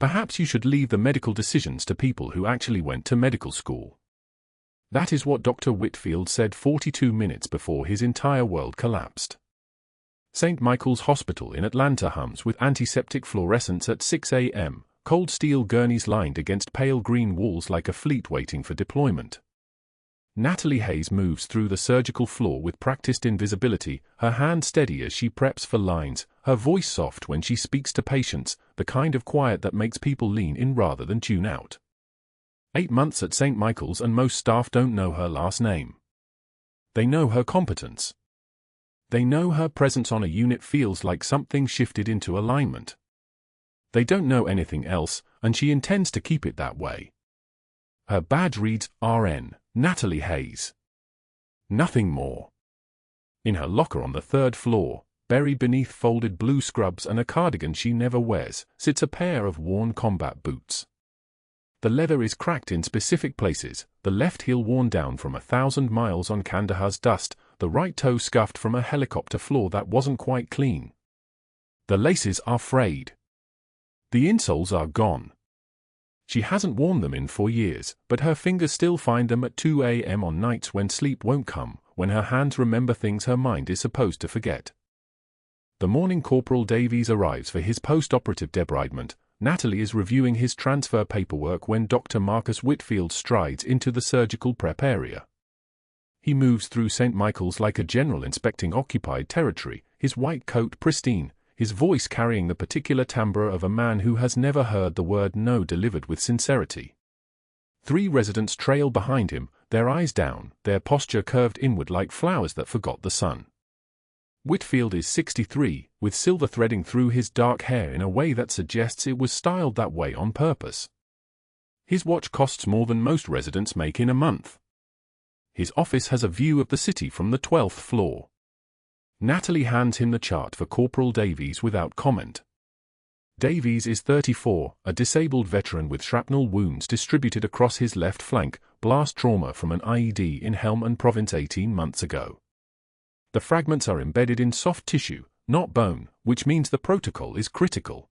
Perhaps you should leave the medical decisions to people who actually went to medical school. That is what Dr. Whitfield said 42 minutes before his entire world collapsed. St. Michael's Hospital in Atlanta hums with antiseptic fluorescence at 6 a.m., cold steel gurneys lined against pale green walls like a fleet waiting for deployment. Natalie Hayes moves through the surgical floor with practiced invisibility, her hand steady as she preps for lines, her voice soft when she speaks to patients, the kind of quiet that makes people lean in rather than tune out. 8 months at St. Michael's and most staff don't know her last name. They know her competence. They know her presence on a unit feels like something shifted into alignment. They don't know anything else, and she intends to keep it that way. Her badge reads RN, Natalie Hayes. Nothing more. In her locker on the 3rd floor, buried beneath folded blue scrubs and a cardigan she never wears, sits a pair of worn combat boots. The leather is cracked in specific places, the left heel worn down from 1,000 miles on Kandahar's dust, the right toe scuffed from a helicopter floor that wasn't quite clean. The laces are frayed. The insoles are gone. She hasn't worn them in 4 years, but her fingers still find them at 2 a.m. on nights when sleep won't come, when her hands remember things her mind is supposed to forget. The morning Corporal Davies arrives for his post-operative debridement. Natalie is reviewing his transfer paperwork when Dr. Marcus Whitfield strides into the surgical prep area. He moves through St. Michael's like a general inspecting occupied territory, his white coat pristine, his voice carrying the particular timbre of a man who has never heard the word no delivered with sincerity. 3 residents trail behind him, their eyes down, their posture curved inward like flowers that forgot the sun. Whitfield is 63, with silver threading through his dark hair in a way that suggests it was styled that way on purpose. His watch costs more than most residents make in a month. His office has a view of the city from the 12th floor. Natalie hands him the chart for Corporal Davies without comment. Davies is 34, a disabled veteran with shrapnel wounds distributed across his left flank, blast trauma from an IED in Helmand Province 18 months ago. The fragments are embedded in soft tissue, not bone, which means the protocol is critical.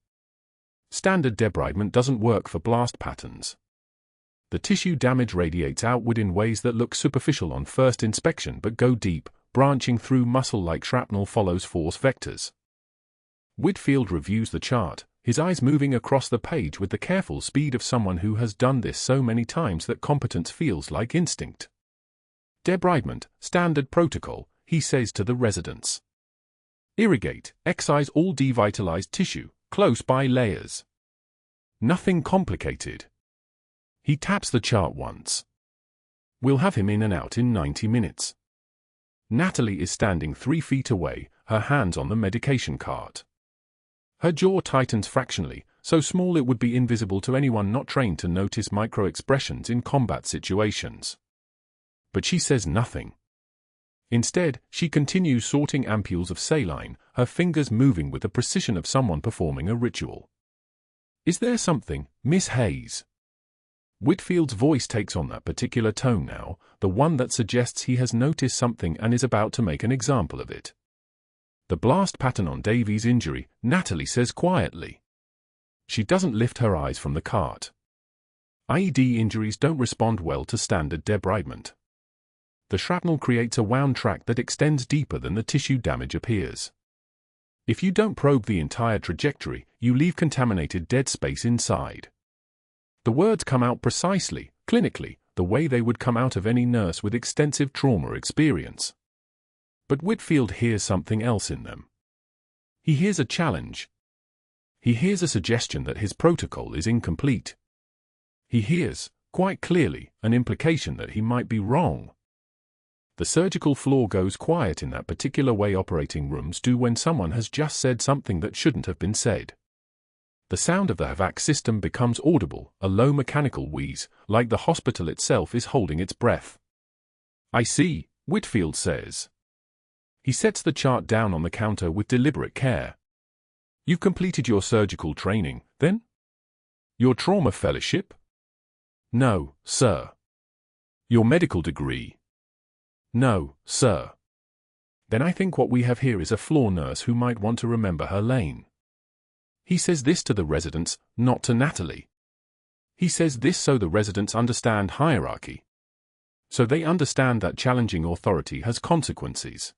Standard debridement doesn't work for blast patterns. The tissue damage radiates outward in ways that look superficial on first inspection but go deep, branching through muscle like shrapnel follows force vectors. Whitfield reviews the chart, his eyes moving across the page with the careful speed of someone who has done this so many times that competence feels like instinct. Debridement, standard protocol, he says to the residents. Irrigate, excise all devitalized tissue, close by layers. Nothing complicated. He taps the chart once. We'll have him in and out in 90 minutes. Natalie is standing 3 feet away, her hands on the medication cart. Her jaw tightens fractionally, so small it would be invisible to anyone not trained to notice micro-expressions in combat situations. But she says nothing. Instead, she continues sorting ampules of saline, her fingers moving with the precision of someone performing a ritual. Is there something, Miss Hayes? Whitfield's voice takes on that particular tone now, the one that suggests he has noticed something and is about to make an example of it. The blast pattern on Davies' injury, Natalie says quietly. She doesn't lift her eyes from the cart. IED injuries don't respond well to standard debridement. The shrapnel creates a wound track that extends deeper than the tissue damage appears. If you don't probe the entire trajectory, you leave contaminated dead space inside. The words come out precisely, clinically, the way they would come out of any nurse with extensive trauma experience. But Whitfield hears something else in them. He hears a challenge. He hears a suggestion that his protocol is incomplete. He hears, quite clearly, an implication that he might be wrong. The surgical floor goes quiet in that particular way operating rooms do when someone has just said something that shouldn't have been said. The sound of the HVAC system becomes audible, a low mechanical wheeze, like the hospital itself is holding its breath. I see, Whitfield says. He sets the chart down on the counter with deliberate care. You've completed your surgical training, then? Your trauma fellowship? No, sir. Your medical degree? No, sir. Then I think what we have here is a floor nurse who might want to remember her lane. He says this to the residents, not to Natalie. He says this so the residents understand hierarchy. So they understand that challenging authority has consequences.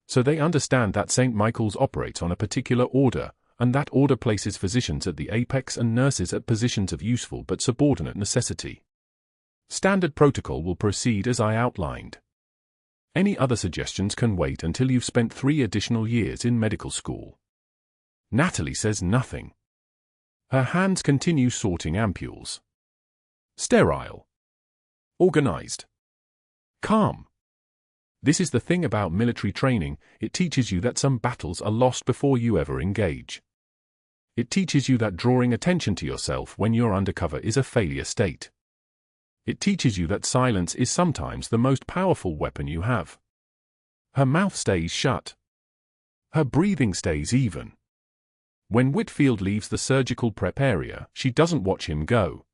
So they understand that St. Michael's operates on a particular order, and that order places physicians at the apex and nurses at positions of useful but subordinate necessity. Standard protocol will proceed as I outlined. Any other suggestions can wait until you've spent 3 additional years in medical school. Natalie says nothing. Her hands continue sorting ampules. Sterile. Organized. Calm. This is the thing about military training, it teaches you that some battles are lost before you ever engage. It teaches you that drawing attention to yourself when you're undercover is a failure state. It teaches you that silence is sometimes the most powerful weapon you have. Her mouth stays shut. Her breathing stays even. When Whitfield leaves the surgical prep area, she doesn't watch him go.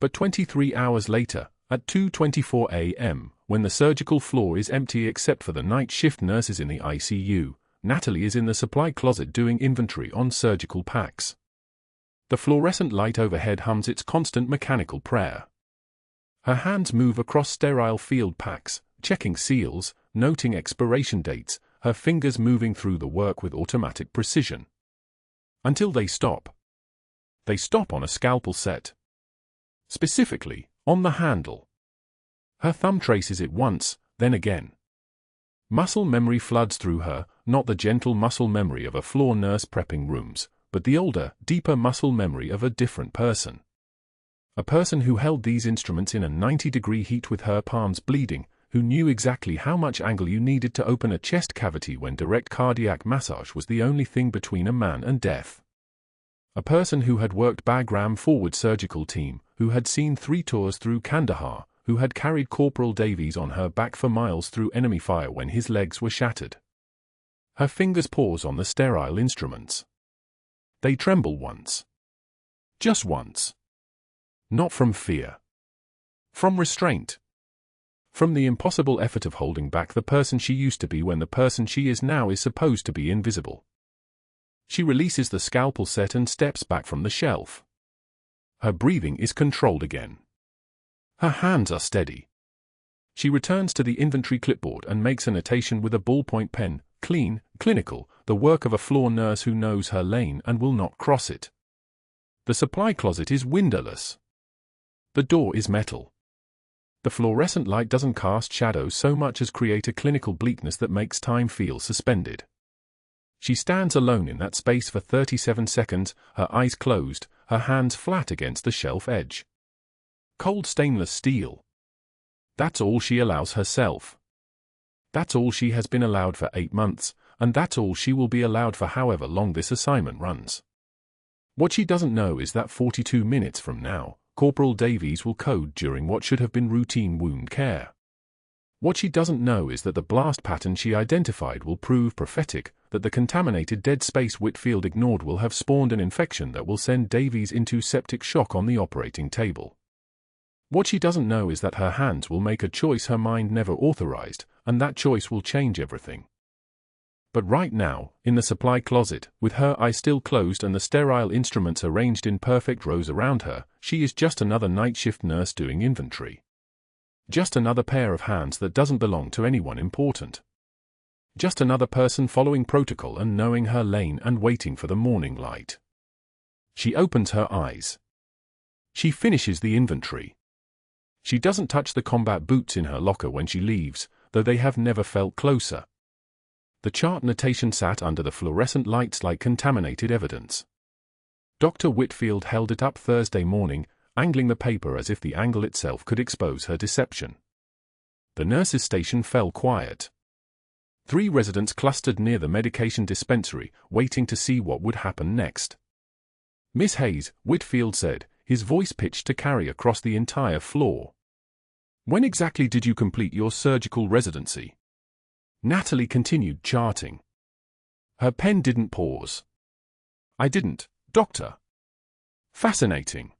But 23 hours later, at 2:24 a.m., when the surgical floor is empty except for the night shift nurses in the ICU, Natalie is in the supply closet doing inventory on surgical packs. The fluorescent light overhead hums its constant mechanical prayer. Her hands move across sterile field packs, checking seals, noting expiration dates, her fingers moving through the work with automatic precision. Until they stop. They stop on a scalpel set. Specifically, on the handle. Her thumb traces it once, then again. Muscle memory floods through her, not the gentle muscle memory of a floor nurse prepping rooms, but the older, deeper muscle memory of a different person. A person who held these instruments in a 90-degree heat with her palms bleeding, who knew exactly how much angle you needed to open a chest cavity when direct cardiac massage was the only thing between a man and death. A person who had worked Bagram forward surgical team, who had seen 3 tours through Kandahar, who had carried Corporal Davies on her back for miles through enemy fire when his legs were shattered. Her fingers pause on the sterile instruments. They tremble once. Just once. Not from fear. From restraint. From the impossible effort of holding back the person she used to be when the person she is now is supposed to be invisible. She releases the scalpel set and steps back from the shelf. Her breathing is controlled again. Her hands are steady. She returns to the inventory clipboard and makes a notation with a ballpoint pen, clean, clinical, the work of a floor nurse who knows her lane and will not cross it. The supply closet is windowless. The door is metal. The fluorescent light doesn't cast shadows so much as create a clinical bleakness that makes time feel suspended. She stands alone in that space for 37 seconds, her eyes closed, her hands flat against the shelf edge. Cold stainless steel. That's all she allows herself. That's all she has been allowed for 8 months, and that's all she will be allowed for however long this assignment runs. What she doesn't know is that 42 minutes from now, Corporal Davies will code during what should have been routine wound care. What she doesn't know is that the blast pattern she identified will prove prophetic, that the contaminated dead space Whitfield ignored will have spawned an infection that will send Davies into septic shock on the operating table. What she doesn't know is that her hands will make a choice her mind never authorized, and that choice will change everything. But right now, in the supply closet, with her eyes still closed and the sterile instruments arranged in perfect rows around her, she is just another night shift nurse doing inventory. Just another pair of hands that doesn't belong to anyone important. Just another person following protocol and knowing her lane and waiting for the morning light. She opens her eyes. She finishes the inventory. She doesn't touch the combat boots in her locker when she leaves, though they have never felt closer. The chart notation sat under the fluorescent lights like contaminated evidence. Dr. Whitfield held it up Thursday morning, angling the paper as if the angle itself could expose her deception. The nurses' station fell quiet. 3 residents clustered near the medication dispensary, waiting to see what would happen next. "Miss Hayes," Whitfield said, his voice pitched to carry across the entire floor. "When exactly did you complete your surgical residency?" Natalie continued charting. Her pen didn't pause. "I didn't, Doctor." "Fascinating."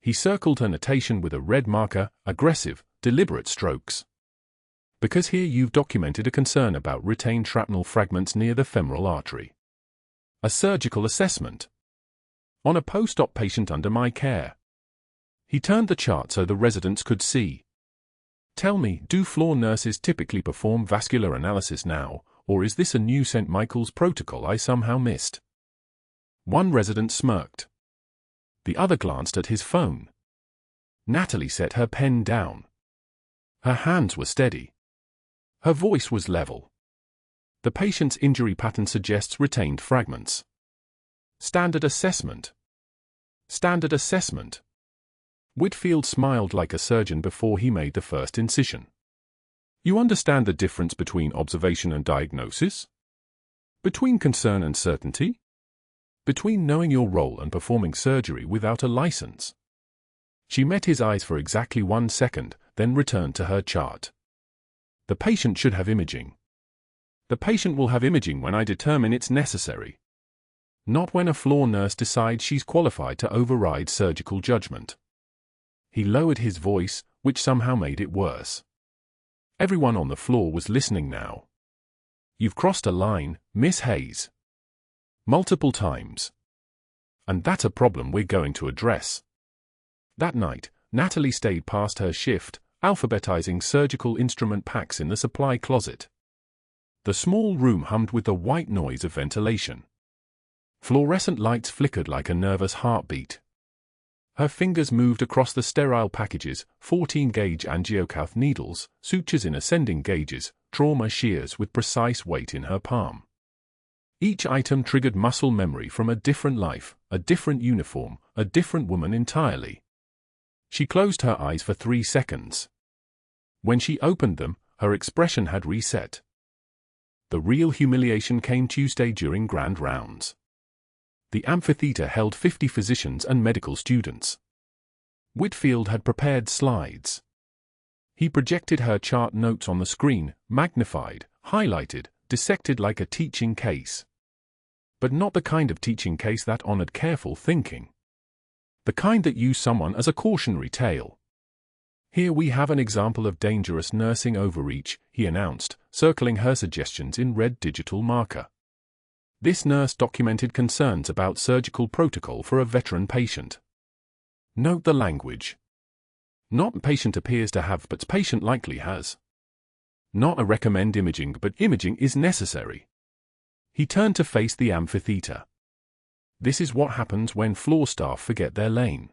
He circled her notation with a red marker, aggressive, deliberate strokes. "Because here you've documented a concern about retained shrapnel fragments near the femoral artery. A surgical assessment. On a post-op patient under my care. He turned the chart so the residents could see. Tell me, do floor nurses typically perform vascular analysis now, or is this a new St. Michael's protocol I somehow missed? One resident smirked. The other glanced at his phone. Natalie set her pen down. Her hands were steady. Her voice was level. The patient's injury pattern suggests retained fragments. Standard assessment. Standard assessment. Whitfield smiled like a surgeon before he made the first incision. You understand the difference between observation and diagnosis? Between concern and certainty? Between knowing your role and performing surgery without a license? She met his eyes for exactly 1 second, then returned to her chart. The patient should have imaging. The patient will have imaging when I determine it's necessary. Not when a floor nurse decides she's qualified to override surgical judgment. He lowered his voice, which somehow made it worse. Everyone on the floor was listening now. You've crossed a line, Miss Hayes. Multiple times. And that's a problem we're going to address. That night, Natalie stayed past her shift, alphabetizing surgical instrument packs in the supply closet. The small room hummed with the white noise of ventilation. Fluorescent lights flickered like a nervous heartbeat. Her fingers moved across the sterile packages, 14-gauge angiocath needles, sutures in ascending gauges, trauma shears with precise weight in her palm. Each item triggered muscle memory from a different life, a different uniform, a different woman entirely. She closed her eyes for 3 seconds. When she opened them, her expression had reset. The real humiliation came Tuesday during grand rounds. The amphitheater held 50 physicians and medical students. Whitfield had prepared slides. He projected her chart notes on the screen, magnified, highlighted, dissected like a teaching case. But not the kind of teaching case that honored careful thinking. The kind that used someone as a cautionary tale. Here we have an example of dangerous nursing overreach, he announced, circling her suggestions in red digital marker. This nurse documented concerns about surgical protocol for a veteran patient. Note the language. Not patient appears to have but patient likely has. Not a recommend imaging but imaging is necessary. He turned to face the amphitheater. This is what happens when floor staff forget their lane.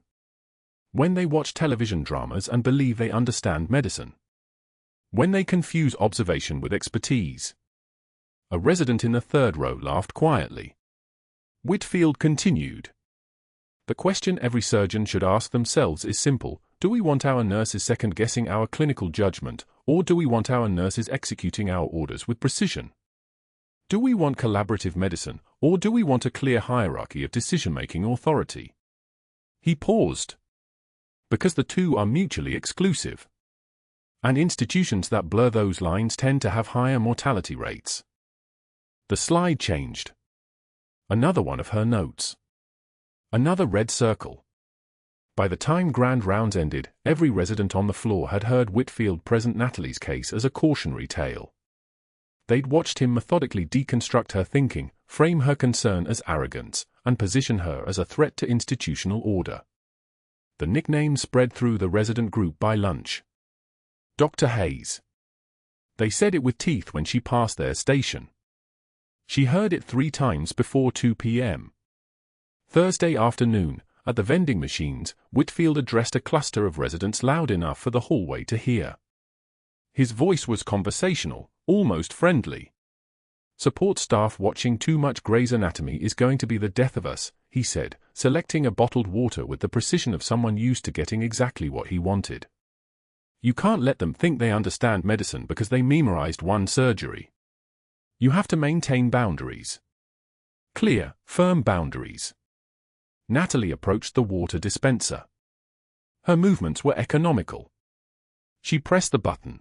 When they watch television dramas and believe they understand medicine. When they confuse observation with expertise. A resident in the third row laughed quietly. Whitfield continued. The question every surgeon should ask themselves is simple: do we want our nurses second-guessing our clinical judgment, or do we want our nurses executing our orders with precision? Do we want collaborative medicine, or do we want a clear hierarchy of decision-making authority? He paused. Because the two are mutually exclusive. And institutions that blur those lines tend to have higher mortality rates. The slide changed. Another one of her notes. Another red circle. By the time grand rounds ended, every resident on the floor had heard Whitfield present Natalie's case as a cautionary tale. They'd watched him methodically deconstruct her thinking, frame her concern as arrogance, and position her as a threat to institutional order. The nickname spread through the resident group by lunch. Dr. Hayes. They said it with teeth when she passed their station. She heard it 3 times before 2 p.m. Thursday afternoon, at the vending machines, Whitfield addressed a cluster of residents loud enough for the hallway to hear. His voice was conversational, almost friendly. Support staff watching too much Grey's Anatomy is going to be the death of us, he said, selecting a bottled water with the precision of someone used to getting exactly what he wanted. You can't let them think they understand medicine because they memorized one surgery. You have to maintain boundaries. Clear, firm boundaries. Natalie approached the water dispenser. Her movements were economical. She pressed the button.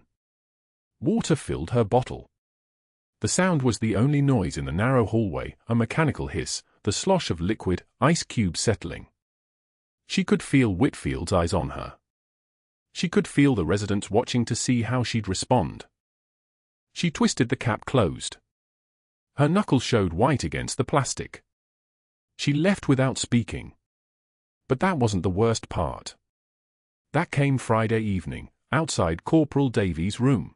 Water filled her bottle. The sound was the only noise in the narrow hallway, a mechanical hiss, the slosh of liquid, ice cubes settling. She could feel Whitfield's eyes on her. She could feel the residents watching to see how she'd respond. She twisted the cap closed. Her knuckles showed white against the plastic. She left without speaking. But that wasn't the worst part. That came Friday evening, outside Corporal Davies' room.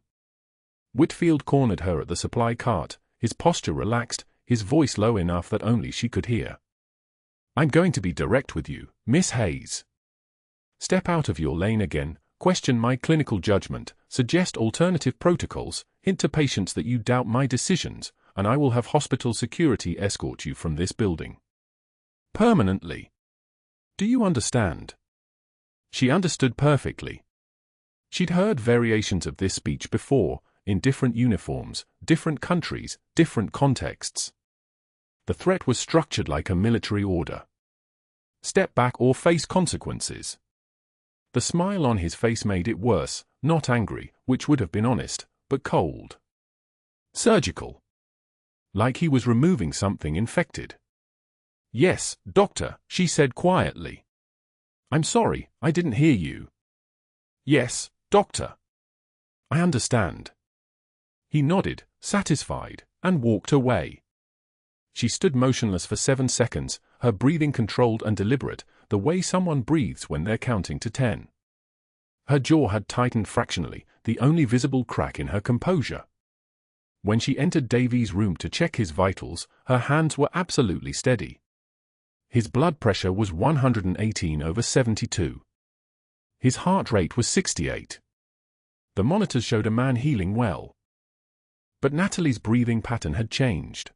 Whitfield cornered her at the supply cart, his posture relaxed, his voice low enough that only she could hear. "I'm going to be direct with you, Miss Hayes. Step out of your lane again, question my clinical judgment, suggest alternative protocols, hint to patients that you doubt my decisions, and I will have hospital security escort you from this building. Permanently. Do you understand?" She understood perfectly. She'd heard variations of this speech before, in different uniforms, different countries, different contexts. The threat was structured like a military order. Step back or face consequences. The smile on his face made it worse, not angry, which would have been honest, but cold. Surgical. Like he was removing something infected. "Yes, doctor," she said quietly. "I'm sorry, I didn't hear you." "Yes, doctor. I understand." He nodded, satisfied, and walked away. She stood motionless for 7 seconds, her breathing controlled and deliberate, the way someone breathes when they're counting to 10. Her jaw had tightened fractionally, the only visible crack in her composure. When she entered Davies' room to check his vitals, her hands were absolutely steady. His blood pressure was 118/72. His heart rate was 68. The monitors showed a man healing well. But Natalie's breathing pattern had changed.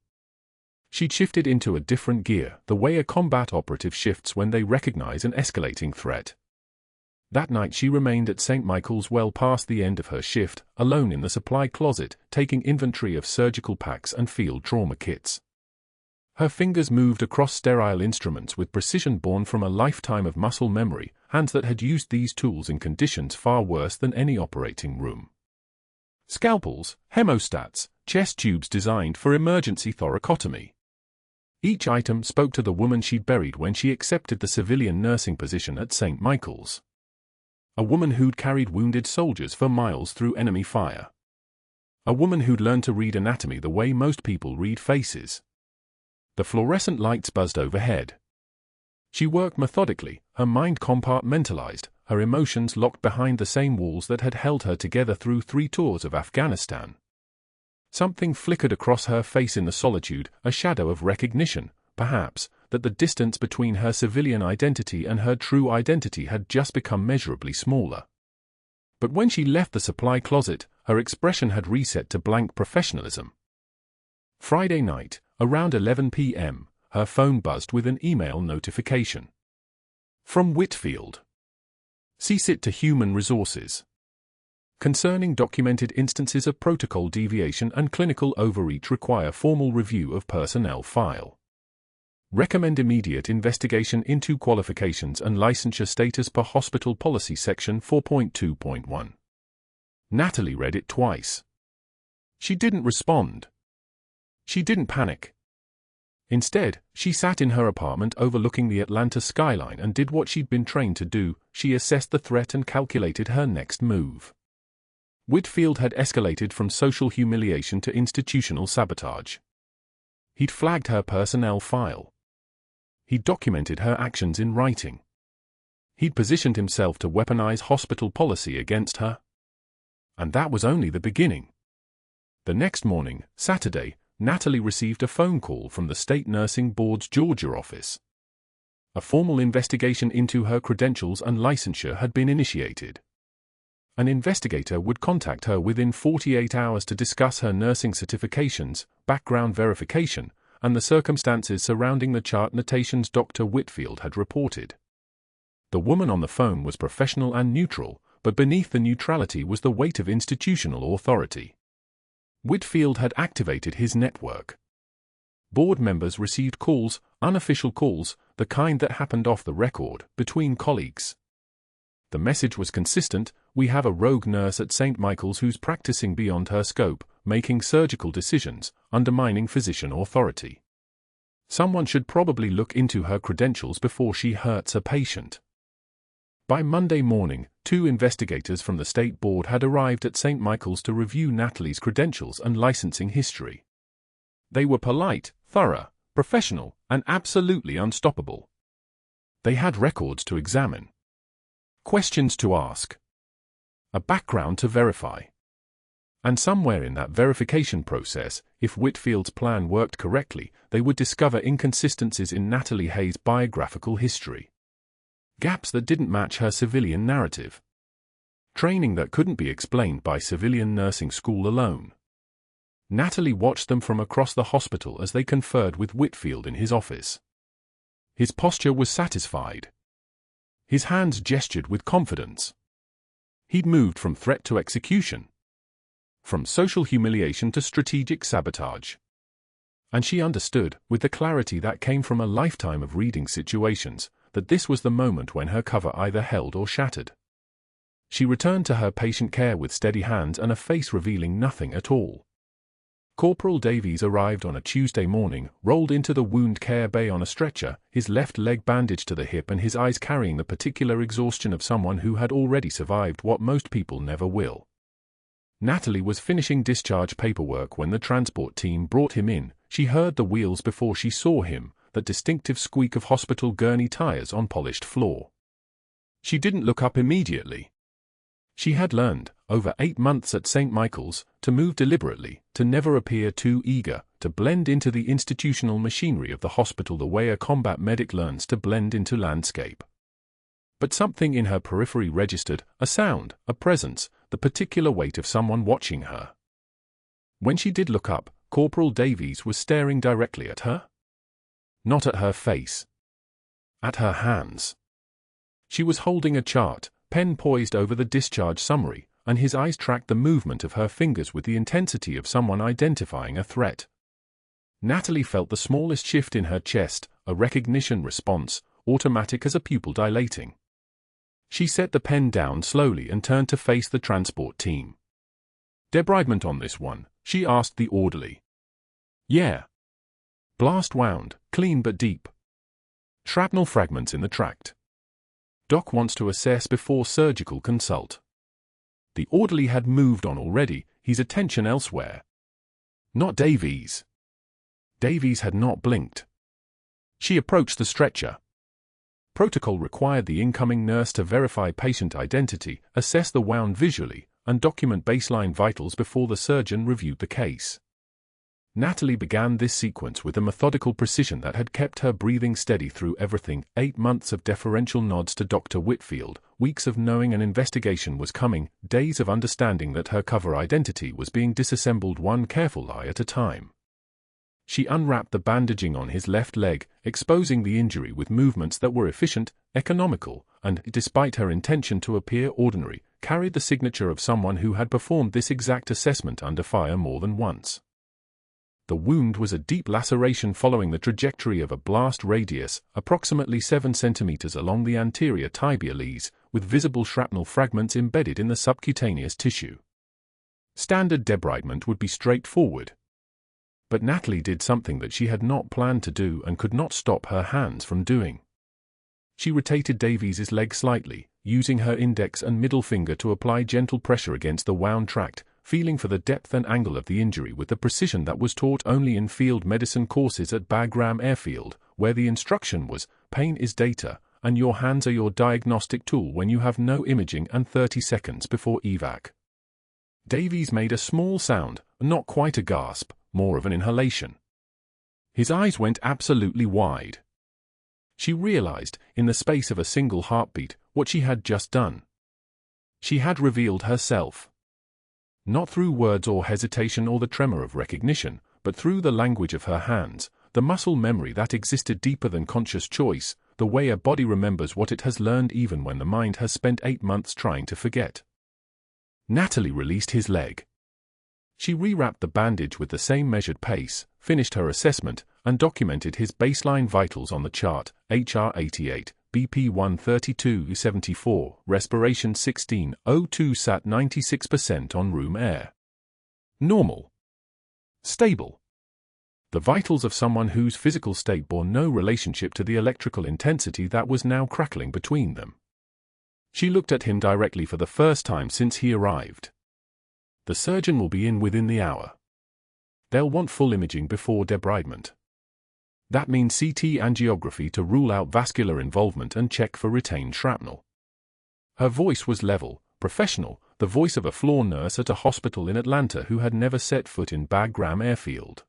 She'd shifted into a different gear, the way a combat operative shifts when they recognize an escalating threat. That night she remained at St. Michael's well past the end of her shift, alone in the supply closet, taking inventory of surgical packs and field trauma kits. Her fingers moved across sterile instruments with precision born from a lifetime of muscle memory, hands that had used these tools in conditions far worse than any operating room. Scalpels, hemostats, chest tubes designed for emergency thoracotomy. Each item spoke to the woman she'd buried when she accepted the civilian nursing position at St. Michael's. A woman who'd carried wounded soldiers for miles through enemy fire. A woman who'd learned to read anatomy the way most people read faces. The fluorescent lights buzzed overhead. She worked methodically, her mind compartmentalized, her emotions locked behind the same walls that had held her together through 3 tours of Afghanistan. Something flickered across her face in the solitude, a shadow of recognition, perhaps, that the distance between her civilian identity and her true identity had just become measurably smaller. But when she left the supply closet, her expression had reset to blank professionalism. Friday night, around 11 p.m., her phone buzzed with an email notification. From Whitfield. Cease it to Human Resources. Concerning documented instances of protocol deviation and clinical overreach require formal review of personnel file. Recommend immediate investigation into qualifications and licensure status per hospital policy section 4.2.1. Natalie read it twice. She didn't respond. She didn't panic. Instead, she sat in her apartment overlooking the Atlanta skyline and did what she'd been trained to do. She assessed the threat and calculated her next move. Whitfield had escalated from social humiliation to institutional sabotage. He'd flagged her personnel file. He'd documented her actions in writing. He'd positioned himself to weaponize hospital policy against her. And that was only the beginning. The next morning, Saturday, Natalie received a phone call from the State Nursing Board's Georgia office. A formal investigation into her credentials and licensure had been initiated. An investigator would contact her within 48 hours to discuss her nursing certifications, background verification, and the circumstances surrounding the chart notations Dr. Whitfield had reported. The woman on the phone was professional and neutral, but beneath the neutrality was the weight of institutional authority. Whitfield had activated his network. Board members received calls, unofficial calls, the kind that happened off the record, between colleagues. The message was consistent: we have a rogue nurse at St. Michael's who's practicing beyond her scope, making surgical decisions, undermining physician authority. Someone should probably look into her credentials before she hurts a patient. By Monday morning, 2 investigators from the state board had arrived at St. Michael's to review Natalie's credentials and licensing history. They were polite, thorough, professional, and absolutely unstoppable. They had records to examine, questions to ask, a background to verify. And somewhere in that verification process, if Whitfield's plan worked correctly, they would discover inconsistencies in Natalie Hayes' biographical history. Gaps that didn't match her civilian narrative. Training that couldn't be explained by civilian nursing school alone. Natalie watched them from across the hospital as they conferred with Whitfield in his office. His posture was satisfied. His hands gestured with confidence. He'd moved from threat to execution. From social humiliation to strategic sabotage. And she understood, with the clarity that came from a lifetime of reading situations, that this was the moment when her cover either held or shattered. She returned to her patient care with steady hands and a face revealing nothing at all. Corporal Davies arrived on a Tuesday morning, rolled into the wound care bay on a stretcher, his left leg bandaged to the hip and his eyes carrying the particular exhaustion of someone who had already survived what most people never will. Natalie was finishing discharge paperwork when the transport team brought him in. She heard the wheels before she saw him, that distinctive squeak of hospital gurney tires on polished floor. She didn't look up immediately. She had learned, over 8 months at St. Michael's, to move deliberately, to never appear too eager, to blend into the institutional machinery of the hospital the way a combat medic learns to blend into landscape. But something in her periphery registered, a sound, a presence, the particular weight of someone watching her. When she did look up, Corporal Davies was staring directly at her. Not at her face. At her hands. She was holding a chart, pen poised over the discharge summary, and his eyes tracked the movement of her fingers with the intensity of someone identifying a threat. Natalie felt the smallest shift in her chest, a recognition response, automatic as a pupil dilating. She set the pen down slowly and turned to face the transport team. "Debridement on this one?" she asked the orderly. "Yeah. Blast wound, clean but deep. Shrapnel fragments in the tract. Doc wants to assess before surgical consult." The orderly had moved on already, his attention elsewhere. Not Davies. Davies had not blinked. She approached the stretcher. Protocol required the incoming nurse to verify patient identity, assess the wound visually, and document baseline vitals before the surgeon reviewed the case. Natalie began this sequence with a methodical precision that had kept her breathing steady through everything. 8 months of deferential nods to Dr. Whitfield, weeks of knowing an investigation was coming, days of understanding that her cover identity was being disassembled one careful lie at a time. She unwrapped the bandaging on his left leg, exposing the injury with movements that were efficient, economical, and, despite her intention to appear ordinary, carried the signature of someone who had performed this exact assessment under fire more than once. The wound was a deep laceration following the trajectory of a blast radius, approximately 7 centimeters along the anterior tibiales, with visible shrapnel fragments embedded in the subcutaneous tissue. Standard debridement would be straightforward. But Natalie did something that she had not planned to do and could not stop her hands from doing. She rotated Davies's leg slightly, using her index and middle finger to apply gentle pressure against the wound tract, feeling for the depth and angle of the injury with the precision that was taught only in field medicine courses at Bagram Airfield, where the instruction was, pain is data, and your hands are your diagnostic tool when you have no imaging and 30 seconds before evac. Davies made a small sound, not quite a gasp, more of an inhalation. His eyes went absolutely wide. She realized, in the space of a single heartbeat, what she had just done. She had revealed herself. Not through words or hesitation or the tremor of recognition, but through the language of her hands, the muscle memory that existed deeper than conscious choice, the way a body remembers what it has learned even when the mind has spent 8 months trying to forget. Natalie released his leg. She rewrapped the bandage with the same measured pace, finished her assessment, and documented his baseline vitals on the chart: HR 88, BP 132/74, respiration 16, O2 sat 96% on room air. Normal. Stable. The vitals of someone whose physical state bore no relationship to the electrical intensity that was now crackling between them. She looked at him directly for the first time since he arrived. The surgeon will be in within the hour. They'll want full imaging before debridement. That means CT angiography to rule out vascular involvement and check for retained shrapnel. Her voice was level, professional, the voice of a floor nurse at a hospital in Atlanta who had never set foot in Bagram Airfield.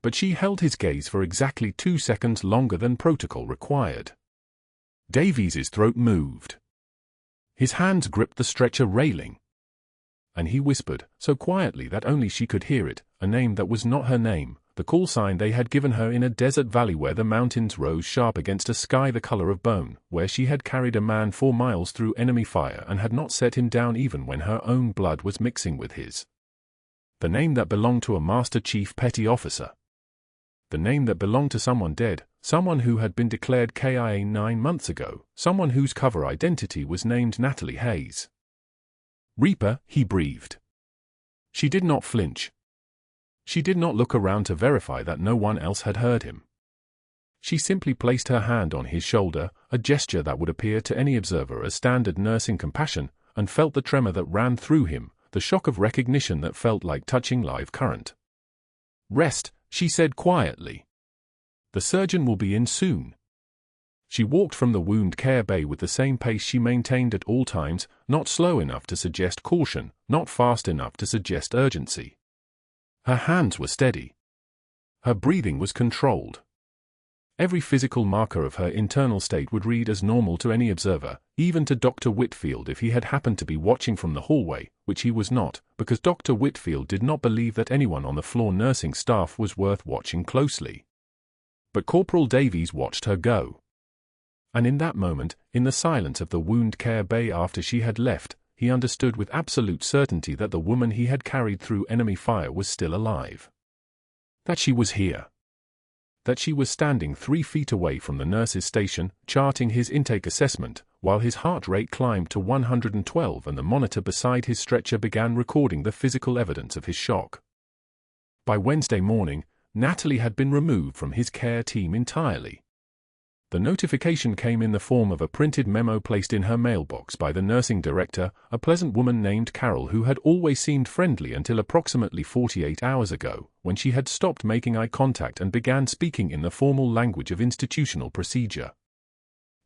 But she held his gaze for exactly 2 seconds longer than protocol required. Davies's throat moved. His hands gripped the stretcher railing. And he whispered, so quietly that only she could hear it, a name that was not her name, the call sign they had given her in a desert valley where the mountains rose sharp against a sky the color of bone, where she had carried a man 4 miles through enemy fire and had not set him down even when her own blood was mixing with his. The name that belonged to a Master Chief Petty Officer. The name that belonged to someone dead, someone who had been declared KIA 9 months ago, someone whose cover identity was named Natalie Hayes. Reaper, he breathed. She did not flinch. She did not look around to verify that no one else had heard him. She simply placed her hand on his shoulder, a gesture that would appear to any observer as standard nursing compassion, and felt the tremor that ran through him, the shock of recognition that felt like touching live current. Rest, she said quietly. The surgeon will be in soon. She walked from the wound care bay with the same pace she maintained at all times, not slow enough to suggest caution, not fast enough to suggest urgency. Her hands were steady. Her breathing was controlled. Every physical marker of her internal state would read as normal to any observer, even to Dr. Whitfield if he had happened to be watching from the hallway, which he was not, because Dr. Whitfield did not believe that anyone on the floor nursing staff was worth watching closely. But Corporal Davies watched her go. And in that moment, in the silence of the wound care bay after she had left, he understood with absolute certainty that the woman he had carried through enemy fire was still alive. That she was here. That she was standing 3 feet away from the nurse's station, charting his intake assessment, while his heart rate climbed to 112 and the monitor beside his stretcher began recording the physical evidence of his shock. By Wednesday morning, Natalie had been removed from his care team entirely. The notification came in the form of a printed memo placed in her mailbox by the nursing director, a pleasant woman named Carol who had always seemed friendly until approximately 48 hours ago, when she had stopped making eye contact and began speaking in the formal language of institutional procedure.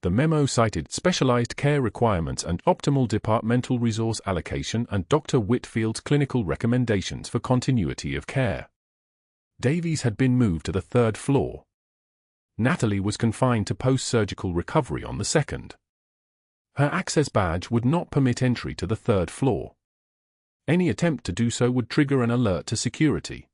The memo cited specialized care requirements and optimal departmental resource allocation and Dr. Whitfield's clinical recommendations for continuity of care. Davies had been moved to the 3rd floor. Natalie was confined to post-surgical recovery on the 2nd. Her access badge would not permit entry to the 3rd floor. Any attempt to do so would trigger an alert to security.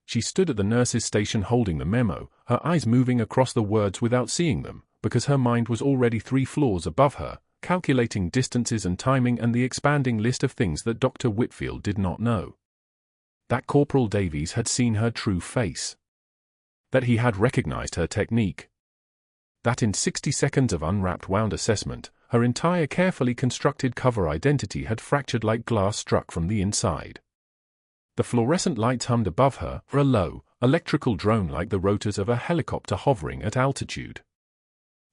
She stood at the nurse's station holding the memo, her eyes moving across the words without seeing them, because her mind was already 3 floors above her, calculating distances and timing and the expanding list of things that Dr. Whitfield did not know. That Corporal Davies had seen her true face. That he had recognized her technique. That in 60 seconds of unwrapped wound assessment, her entire carefully constructed cover identity had fractured like glass struck from the inside. The fluorescent lights hummed above her, for a low, electrical drone like the rotors of a helicopter hovering at altitude.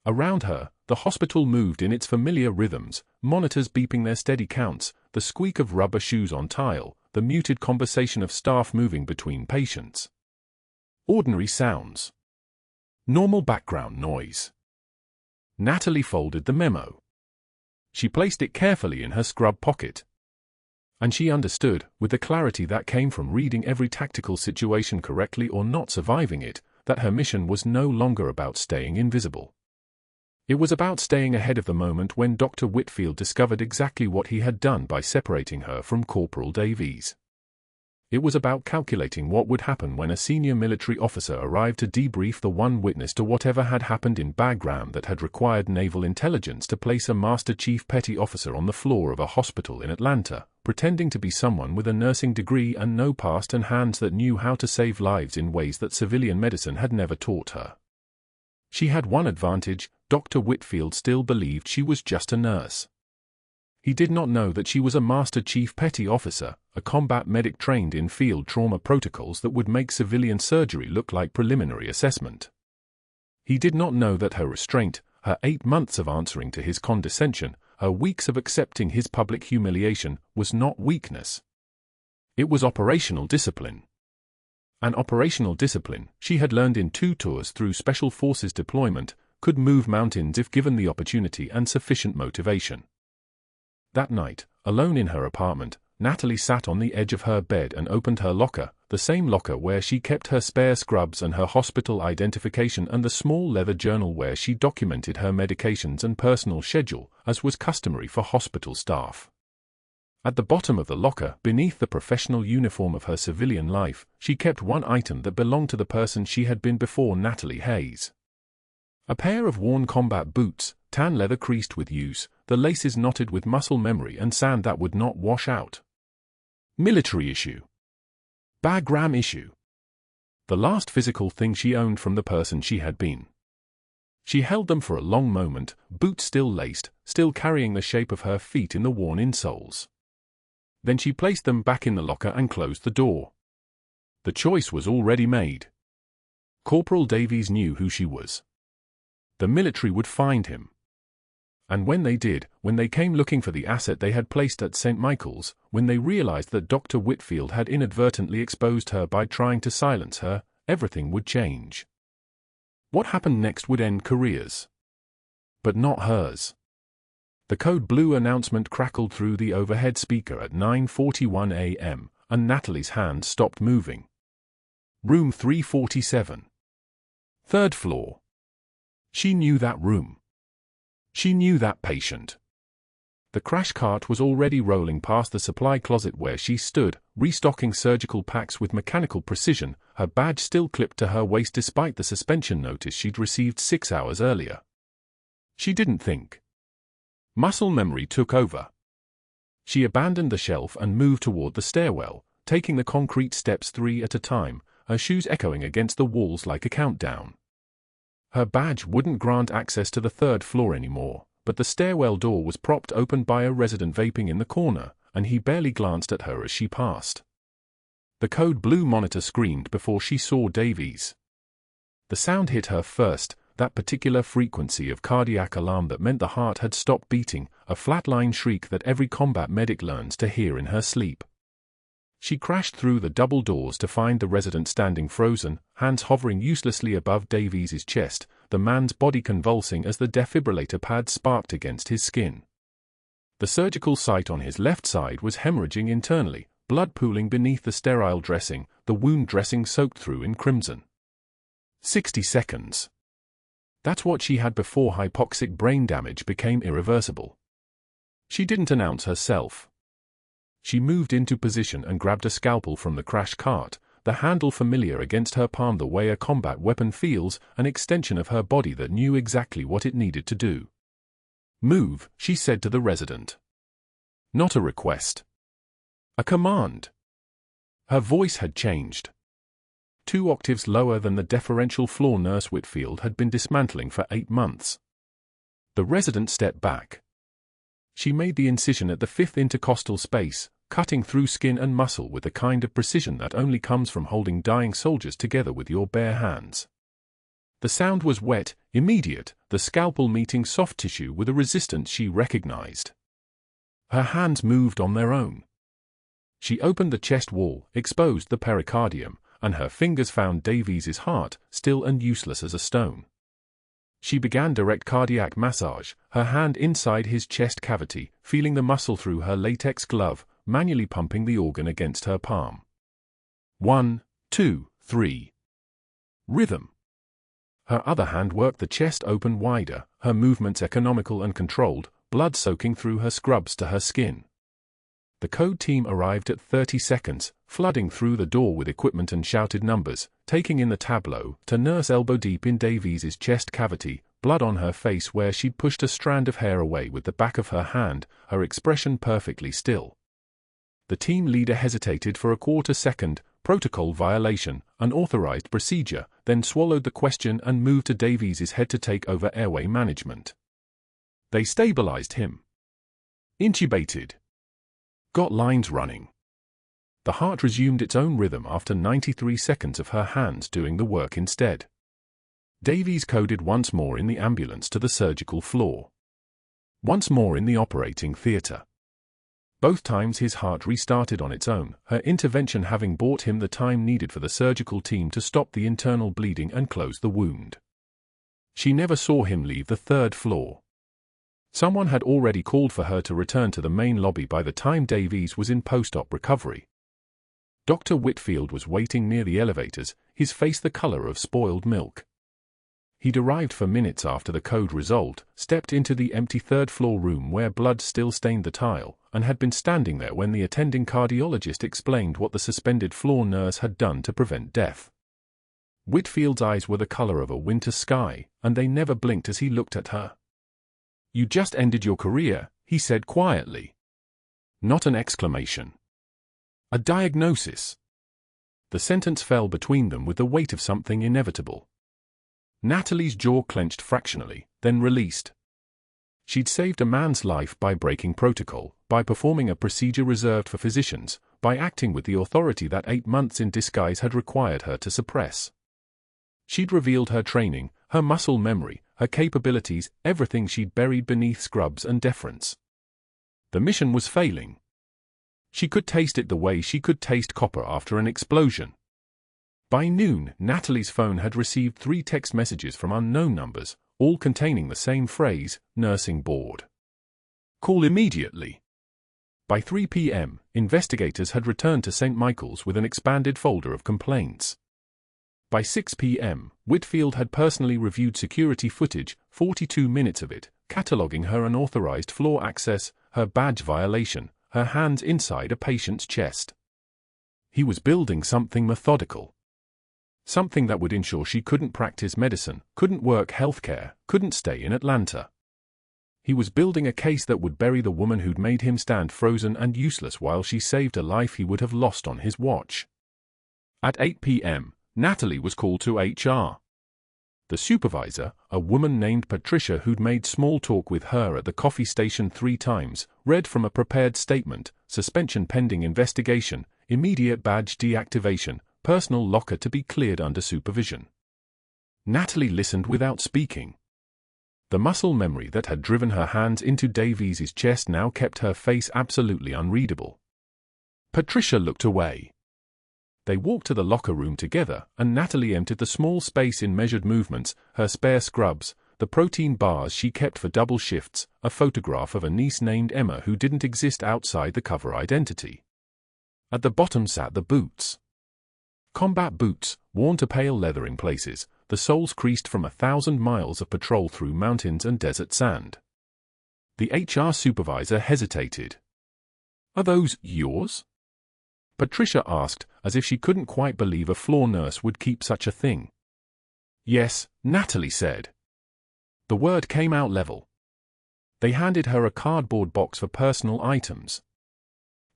Around her, the hospital moved in its familiar rhythms, monitors beeping their steady counts, the squeak of rubber shoes on tile, the muted conversation of staff moving between patients. Ordinary sounds. Normal background noise. Natalie folded the memo. She placed it carefully in her scrub pocket. And she understood, with the clarity that came from reading every tactical situation correctly or not surviving it, that her mission was no longer about staying invisible. It was about staying ahead of the moment when Dr. Whitfield discovered exactly what he had done by separating her from Corporal Davies. It was about calculating what would happen when a senior military officer arrived to debrief the one witness to whatever had happened in Bagram that had required naval intelligence to place a Master Chief Petty Officer on the floor of a hospital in Atlanta, pretending to be someone with a nursing degree and no past and hands that knew how to save lives in ways that civilian medicine had never taught her. She had one advantage: Dr. Whitfield still believed she was just a nurse. He did not know that she was a Master Chief Petty Officer, a combat medic trained in field trauma protocols that would make civilian surgery look like preliminary assessment. He did not know that her restraint, her 8 months of answering to his condescension, her weeks of accepting his public humiliation, was not weakness. It was operational discipline. An operational discipline she had learned in 2 tours through Special Forces deployment, could move mountains if given the opportunity and sufficient motivation. That night, alone in her apartment, Natalie sat on the edge of her bed and opened her locker, the same locker where she kept her spare scrubs and her hospital identification, and the small leather journal where she documented her medications and personal schedule, as was customary for hospital staff. At the bottom of the locker, beneath the professional uniform of her civilian life, she kept one item that belonged to the person she had been before, Natalie Hayes. A pair of worn combat boots, tan leather creased with use, the laces knotted with muscle memory and sand that would not wash out. Military issue. Bagram issue. The last physical thing she owned from the person she had been. She held them for a long moment, boots still laced, still carrying the shape of her feet in the worn insoles. Then she placed them back in the locker and closed the door. The choice was already made. Corporal Davies knew who she was. The military would find him. And when they did, when they came looking for the asset they had placed at St. Michael's, when they realized that Dr. Whitfield had inadvertently exposed her by trying to silence her, everything would change. What happened next would end careers. But not hers. The code blue announcement crackled through the overhead speaker at 9:41 a.m., and Natalie's hand stopped moving. Room 347. 3rd floor. She knew that room. She knew that patient. The crash cart was already rolling past the supply closet where she stood, restocking surgical packs with mechanical precision, her badge still clipped to her waist despite the suspension notice she'd received 6 hours earlier. She didn't think. Muscle memory took over. She abandoned the shelf and moved toward the stairwell, taking the concrete steps 3 at a time, her shoes echoing against the walls like a countdown. Her badge wouldn't grant access to the 3rd floor anymore, but the stairwell door was propped open by a resident vaping in the corner, and he barely glanced at her as she passed. The code blue monitor screamed before she saw Davies. The sound hit her first, that particular frequency of cardiac alarm that meant the heart had stopped beating, a flatline shriek that every combat medic learns to hear in her sleep. She crashed through the double doors to find the resident standing frozen, hands hovering uselessly above Davies's chest, the man's body convulsing as the defibrillator pad sparked against his skin. The surgical site on his left side was hemorrhaging internally, blood pooling beneath the sterile dressing, the wound dressing soaked through in crimson. 60 seconds. That's what she had before hypoxic brain damage became irreversible. She didn't announce herself. She moved into position and grabbed a scalpel from the crash cart, the handle familiar against her palm the way a combat weapon feels, an extension of her body that knew exactly what it needed to do. Move, she said to the resident. Not a request. A command. Her voice had changed. 2 octaves lower than the deferential floor nurse Whitfield had been dismantling for 8 months. The resident stepped back. She made the incision at the 5th intercostal space, cutting through skin and muscle with the kind of precision that only comes from holding dying soldiers together with your bare hands. The sound was wet, immediate, the scalpel meeting soft tissue with a resistance she recognized. Her hands moved on their own. She opened the chest wall, exposed the pericardium, and her fingers found Davies's heart, still and useless as a stone. She began direct cardiac massage, her hand inside his chest cavity, feeling the muscle through her latex glove, manually pumping the organ against her palm. 1, 2, 3. Rhythm. Her other hand worked the chest open wider, her movements economical and controlled, blood soaking through her scrubs to her skin. The code team arrived at 30 seconds, flooding through the door with equipment and shouted numbers, taking in the tableau, to nurse elbow deep in Davies's chest cavity, blood on her face where she'd pushed a strand of hair away with the back of her hand, her expression perfectly still. The team leader hesitated for a quarter second, protocol violation, unauthorized procedure, then swallowed the question and moved to Davies's head to take over airway management. They stabilized him. Intubated. Got lines running. The heart resumed its own rhythm after 93 seconds of her hands doing the work instead. Davies coded once more in the ambulance to the surgical floor. Once more in the operating theater. Both times his heart restarted on its own, her intervention having bought him the time needed for the surgical team to stop the internal bleeding and close the wound. She never saw him leave the third floor. Someone had already called for her to return to the main lobby by the time Davies was in post-op recovery. Dr. Whitfield was waiting near the elevators, his face the color of spoiled milk. He'd arrived for minutes after the code resolved, stepped into the empty third-floor room where blood still stained the tile, and had been standing there when the attending cardiologist explained what the suspended floor nurse had done to prevent death. Whitfield's eyes were the color of a winter sky, and they never blinked as he looked at her. "You just ended your career," he said quietly. Not an exclamation. A diagnosis. The sentence fell between them with the weight of something inevitable. Natalie's jaw clenched fractionally, then released. She'd saved a man's life by breaking protocol, by performing a procedure reserved for physicians, by acting with the authority that 8 months in disguise had required her to suppress. She'd revealed her training, her muscle memory, her capabilities, everything she'd buried beneath scrubs and deference. The mission was failing. She could taste it the way she could taste copper after an explosion. By noon, Natalie's phone had received 3 text messages from unknown numbers, all containing the same phrase, "nursing board. Call immediately." By 3 p.m., investigators had returned to St. Michael's with an expanded folder of complaints. By 6 p.m., Whitfield had personally reviewed security footage, 42 minutes of it, cataloguing her unauthorized floor access, her badge violation, her hands inside a patient's chest. He was building something methodical. Something that would ensure she couldn't practice medicine, couldn't work healthcare, couldn't stay in Atlanta. He was building a case that would bury the woman who'd made him stand frozen and useless while she saved a life he would have lost on his watch. At 8 p.m., Natalie was called to HR. The supervisor, a woman named Patricia who'd made small talk with her at the coffee station 3 times, read from a prepared statement, suspension pending investigation, immediate badge deactivation, personal locker to be cleared under supervision. Natalie listened without speaking. The muscle memory that had driven her hands into Davies' chest now kept her face absolutely unreadable. Patricia looked away. They walked to the locker room together, and Natalie emptied the small space in measured movements, her spare scrubs, the protein bars she kept for double shifts, a photograph of a niece named Emma who didn't exist outside the cover identity. At the bottom sat the boots. Combat boots, worn to pale leather in places, the soles creased from 1,000 miles of patrol through mountains and desert sand. The HR supervisor hesitated. "Are those yours?" Patricia asked, as if she couldn't quite believe a floor nurse would keep such a thing. "Yes," Natalie said. The word came out level. They handed her a cardboard box for personal items.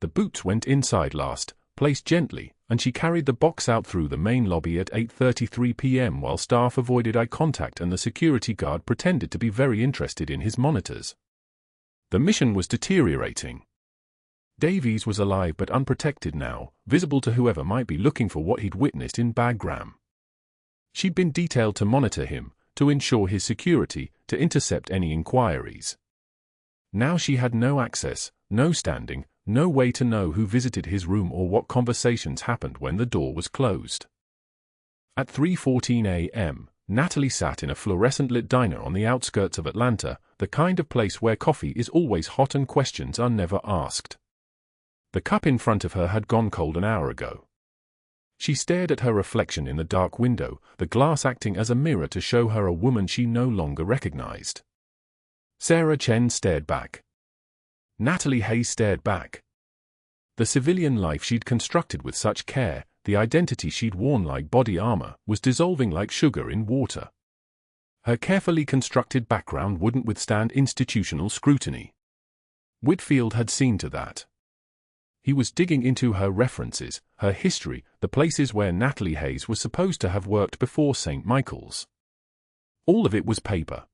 The boots went inside last, placed gently, and she carried the box out through the main lobby at 8:33 p.m. while staff avoided eye contact and the security guard pretended to be very interested in his monitors. The mission was deteriorating. Davies was alive but unprotected now, visible to whoever might be looking for what he'd witnessed in Bagram. She'd been detailed to monitor him, to ensure his security, to intercept any inquiries. Now she had no access, no standing, no way to know who visited his room or what conversations happened when the door was closed. At 3:14 a.m., Natalie sat in a fluorescent-lit diner on the outskirts of Atlanta, the kind of place where coffee is always hot and questions are never asked. The cup in front of her had gone cold an hour ago. She stared at her reflection in the dark window, the glass acting as a mirror to show her a woman she no longer recognized. Sarah Chen stared back. Natalie Hayes stared back. The civilian life she'd constructed with such care, the identity she'd worn like body armor, was dissolving like sugar in water. Her carefully constructed background wouldn't withstand institutional scrutiny. Whitfield had seen to that. He was digging into her references, her history, the places where Natalie Hayes was supposed to have worked before St. Michael's. All of it was paper.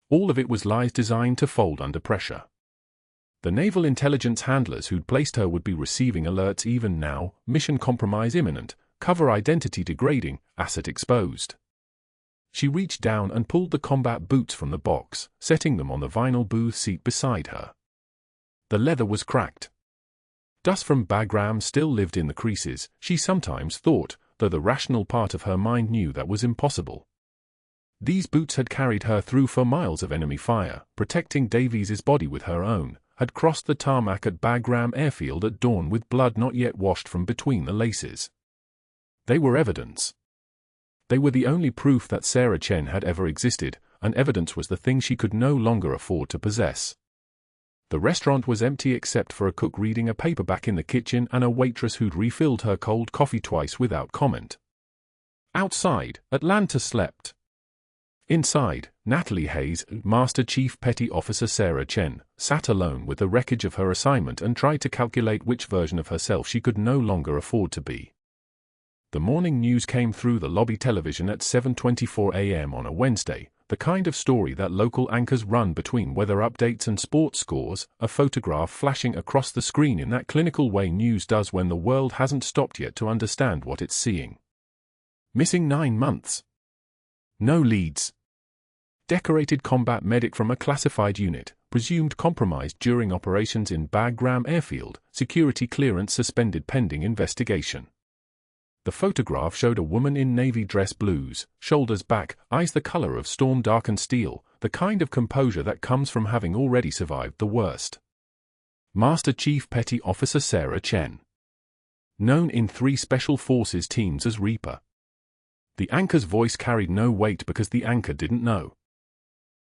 All of it was lies designed to fold under pressure. The naval intelligence handlers who'd placed her would be receiving alerts even now, mission compromise imminent, cover identity degrading, asset exposed. She reached down and pulled the combat boots from the box, setting them on the vinyl booth seat beside her. The leather was cracked. Dust from Bagram still lived in the creases, she sometimes thought, though the rational part of her mind knew that was impossible. These boots had carried her through 4 miles of enemy fire, protecting Davies's body with her own, had crossed the tarmac at Bagram airfield at dawn with blood not yet washed from between the laces. They were evidence. They were the only proof that Sarah Chen had ever existed, and evidence was the thing she could no longer afford to possess. The restaurant was empty except for a cook reading a paperback in the kitchen and a waitress who'd refilled her cold coffee twice without comment. Outside, Atlanta slept. Inside, Natalie Hayes, Master Chief Petty Officer Sarah Chen, sat alone with the wreckage of her assignment and tried to calculate which version of herself she could no longer afford to be. The morning news came through the lobby television at 7:24 a.m. on a Wednesday, the kind of story that local anchors run between weather updates and sports scores, a photograph flashing across the screen in that clinical way news does when the world hasn't stopped yet to understand what it's seeing. Missing 9 months. No leads. Decorated combat medic from a classified unit, presumed compromised during operations in Bagram airfield, security clearance suspended pending investigation. The photograph showed a woman in navy dress blues, shoulders back, eyes the color of storm-darkened steel, the kind of composure that comes from having already survived the worst. Master Chief Petty Officer Sarah Chen. Known in 3 Special Forces teams as Reaper. The anchor's voice carried no weight because the anchor didn't know.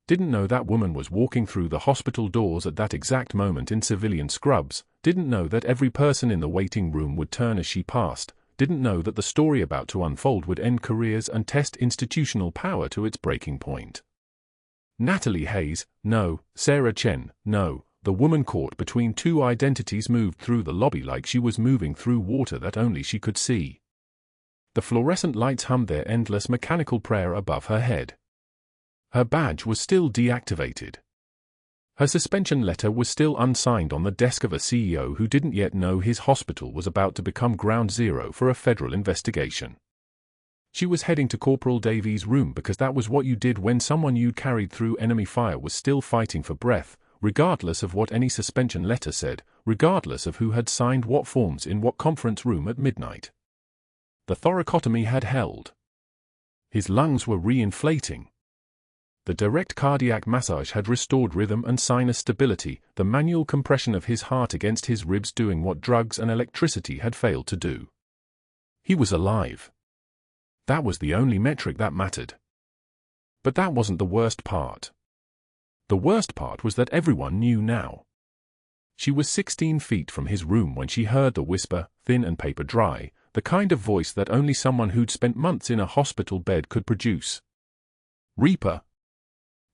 Didn't know that woman was walking through the hospital doors at that exact moment in civilian scrubs, didn't know that every person in the waiting room would turn as she passed, didn't know that the story about to unfold would end careers and test institutional power to its breaking point. Natalie Hayes, no. Sarah Chen, no. The woman caught between 2 identities moved through the lobby like she was moving through water that only she could see. The fluorescent lights hummed their endless mechanical prayer above her head. Her badge was still deactivated. Her suspension letter was still unsigned on the desk of a CEO who didn't yet know his hospital was about to become ground zero for a federal investigation. She was heading to Corporal Davies' room because that was what you did when someone you'd carried through enemy fire was still fighting for breath, regardless of what any suspension letter said, regardless of who had signed what forms in what conference room at midnight. The thoracotomy had held. His lungs were re-inflating. The direct cardiac massage had restored rhythm and sinus stability, the manual compression of his heart against his ribs doing what drugs and electricity had failed to do. He was alive. That was the only metric that mattered. But that wasn't the worst part. The worst part was that everyone knew now. She was 16 feet from his room when she heard the whisper, thin and paper dry, the kind of voice that only someone who'd spent months in a hospital bed could produce. Reaper.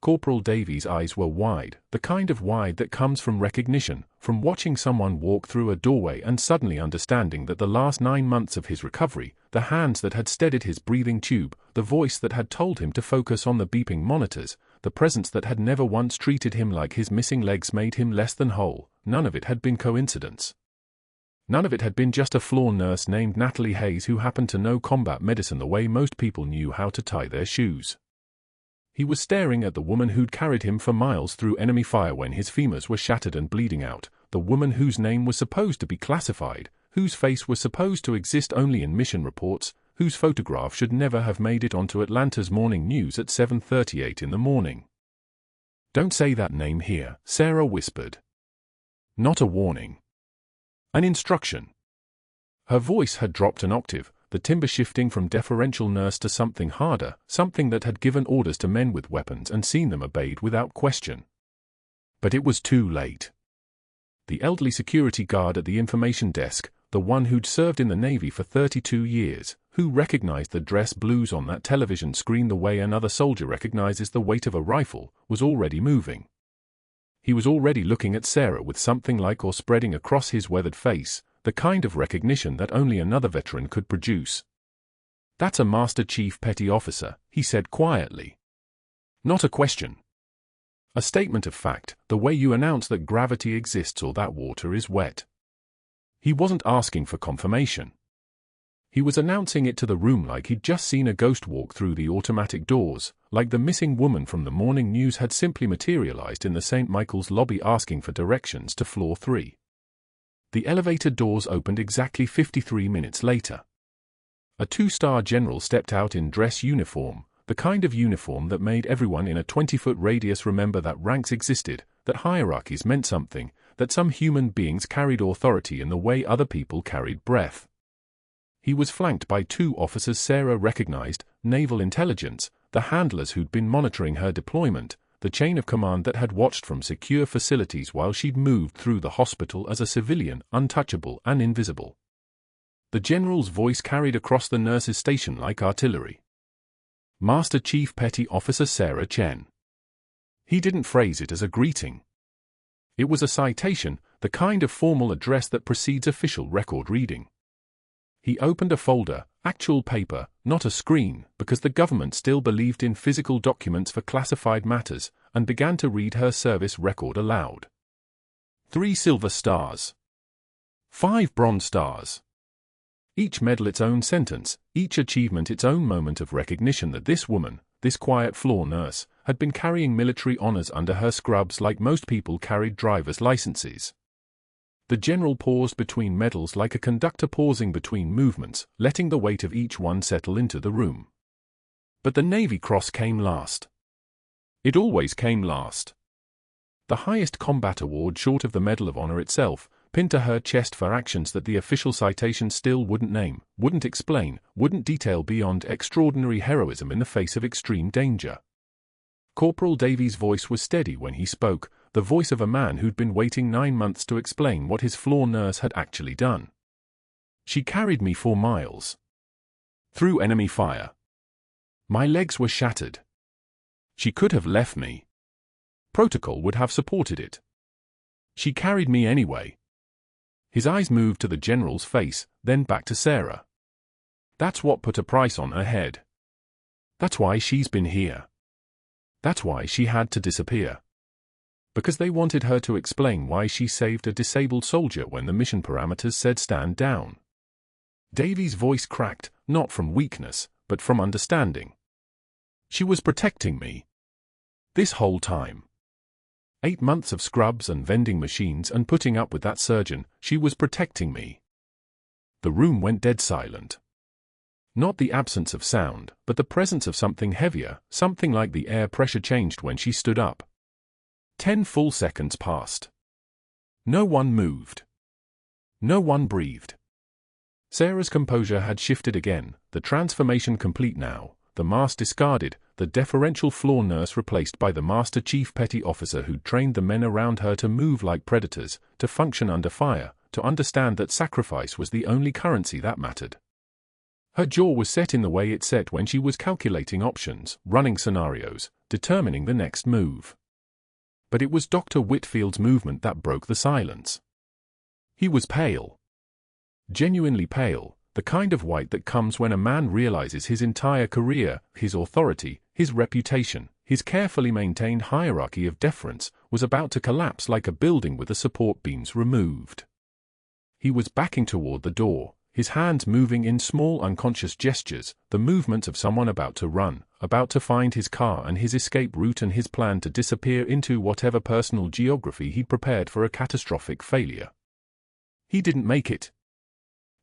Corporal Davies' eyes were wide, the kind of wide that comes from recognition, from watching someone walk through a doorway and suddenly understanding that the last 9 months of his recovery, the hands that had steadied his breathing tube, the voice that had told him to focus on the beeping monitors, the presence that had never once treated him like his missing legs made him less than whole, none of it had been coincidence. None of it had been just a floor nurse named Natalie Hayes who happened to know combat medicine the way most people knew how to tie their shoes. He was staring at the woman who'd carried him for miles through enemy fire when his femurs were shattered and bleeding out, the woman whose name was supposed to be classified, whose face was supposed to exist only in mission reports, whose photograph should never have made it onto Atlanta's morning news at 7:38 in the morning. "Don't say that name here," Sarah whispered. Not a warning. An instruction. Her voice had dropped an octave, the timbre shifting from deferential nurse to something harder, something that had given orders to men with weapons and seen them obeyed without question. But it was too late. The elderly security guard at the information desk, the one who'd served in the Navy for 32 years, who recognized the dress blues on that television screen the way another soldier recognizes the weight of a rifle, was already moving. He was already looking at Sarah with something like awe spreading across his weathered face, the kind of recognition that only another veteran could produce. "That's a Master Chief Petty Officer," he said quietly. Not a question. A statement of fact, the way you announce that gravity exists or that water is wet. He wasn't asking for confirmation. He was announcing it to the room like he'd just seen a ghost walk through the automatic doors, like the missing woman from the morning news had simply materialized in the St. Michael's lobby asking for directions to floor 3. The elevator doors opened exactly 53 minutes later. A 2-star general stepped out in dress uniform, the kind of uniform that made everyone in a 20-foot radius remember that ranks existed, that hierarchies meant something, that some human beings carried authority in the way other people carried breath. He was flanked by 2 officers Sarah recognized, Naval Intelligence, the handlers who'd been monitoring her deployment, the chain of command that had watched from secure facilities while she'd moved through the hospital as a civilian, untouchable and invisible. The general's voice carried across the nurse's station like artillery. Master Chief Petty Officer Sarah Chen. He didn't phrase it as a greeting. It was a citation, the kind of formal address that precedes official record reading. He opened a folder, actual paper, not a screen, because the government still believed in physical documents for classified matters, and began to read her service record aloud. 3 silver stars. 5 bronze stars. Each medal its own sentence, each achievement its own moment of recognition that this woman, this quiet floor nurse, had been carrying military honors under her scrubs like most people carried driver's licenses. The general paused between medals like a conductor pausing between movements, letting the weight of each one settle into the room. But the Navy Cross came last. It always came last. The highest combat award short of the Medal of Honor itself, pinned to her chest for actions that the official citation still wouldn't name, wouldn't explain, wouldn't detail beyond extraordinary heroism in the face of extreme danger. Corporal Davies' voice was steady when he spoke, the voice of a man who'd been waiting 9 months to explain what his floor nurse had actually done. She carried me 4 miles. Through enemy fire. My legs were shattered. She could have left me. Protocol would have supported it. She carried me anyway. His eyes moved to the general's face, then back to Sarah. That's what put a price on her head. That's why she's been here. That's why she had to disappear. Because they wanted her to explain why she saved a disabled soldier when the mission parameters said stand down. Davies' voice cracked, not from weakness, but from understanding. She was protecting me. This whole time. 8 months of scrubs and vending machines and putting up with that surgeon, she was protecting me. The room went dead silent. Not the absence of sound, but the presence of something heavier, something like the air pressure changed when she stood up. 10 full seconds passed. No one moved. No one breathed. Sarah's composure had shifted again, the transformation complete now, the mask discarded, the deferential floor nurse replaced by the Master Chief Petty Officer who'd trained the men around her to move like predators, to function under fire, to understand that sacrifice was the only currency that mattered. Her jaw was set in the way it set when she was calculating options, running scenarios, determining the next move. But it was Dr. Whitfield's movement that broke the silence. He was pale. Genuinely pale, the kind of white that comes when a man realizes his entire career, his authority, his reputation, his carefully maintained hierarchy of deference, was about to collapse like a building with the support beams removed. He was backing toward the door, his hands moving in small unconscious gestures, the movements of someone about to run, about to find his car and his escape route and his plan to disappear into whatever personal geography he'd prepared for a catastrophic failure. He didn't make it.